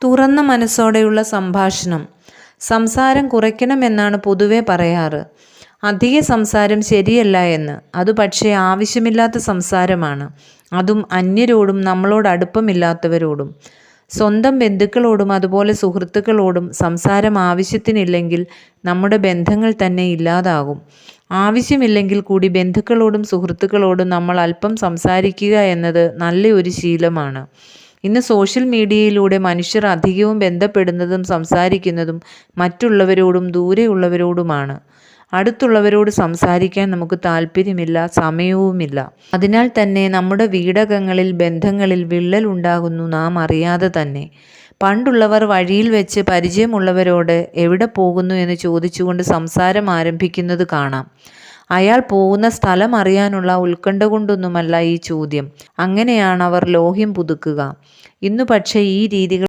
തുറന്ന മനസ്സോടെയുള്ള സംഭാഷണം. സംസാരം കുറയ്ക്കണമെന്നാണ് പൊതുവെ പറയാറ്. അധിക സംസാരം ശരിയല്ല എന്ന്. അത് പക്ഷേ ആവശ്യമില്ലാത്ത സംസാരമാണ്. അതും അന്യരോടും നമ്മളോട് അടുപ്പമില്ലാത്തവരോടും. സ്വന്തം ബന്ധുക്കളോടും അതുപോലെ സുഹൃത്തുക്കളോടും സംസാരം ആവശ്യത്തിനില്ലെങ്കിൽ നമ്മുടെ ബന്ധങ്ങൾ തന്നെ ഇല്ലാതാകും. ആവശ്യമില്ലെങ്കിൽ കൂടി ബന്ധുക്കളോടും സുഹൃത്തുക്കളോടും നമ്മൾ അല്പം സംസാരിക്കുക എന്നത് നല്ലൊരു ശീലമാണ്. ഇന്ന് സോഷ്യൽ മീഡിയയിലൂടെ മനുഷ്യർ അധികവും ബന്ധപ്പെടുന്നതും സംസാരിക്കുന്നതും മറ്റുള്ളവരോടും ദൂരെയുള്ളവരോടുമാണ്. അടുത്തുള്ളവരോട് സംസാരിക്കാൻ നമുക്ക് താല്പര്യമില്ല, സമയവുമില്ല. അതിനാൽ തന്നെ നമ്മുടെ വീടകങ്ങളിൽ ബന്ധങ്ങളിൽ വിള്ളൽ ഉണ്ടാകുന്നു നാം അറിയാതെ തന്നെ. പണ്ടുള്ളവർ വഴിയിൽ വെച്ച് പരിചയമുള്ളവരോട് എവിടെ പോകുന്നു എന്ന് ചോദിച്ചുകൊണ്ട് സംസാരം ആരംഭിക്കുന്നത് കാണാം. അയാൾ പോകുന്ന സ്ഥലം അറിയാനുള്ള ഉത്കണ്ഠ കൊണ്ടൊന്നുമല്ല ഈ ചോദ്യം. അങ്ങനെയാണ് അവർ ലോഹ്യം പുതുക്കുക. ഇന്നു പക്ഷേ ഈ രീതികൾ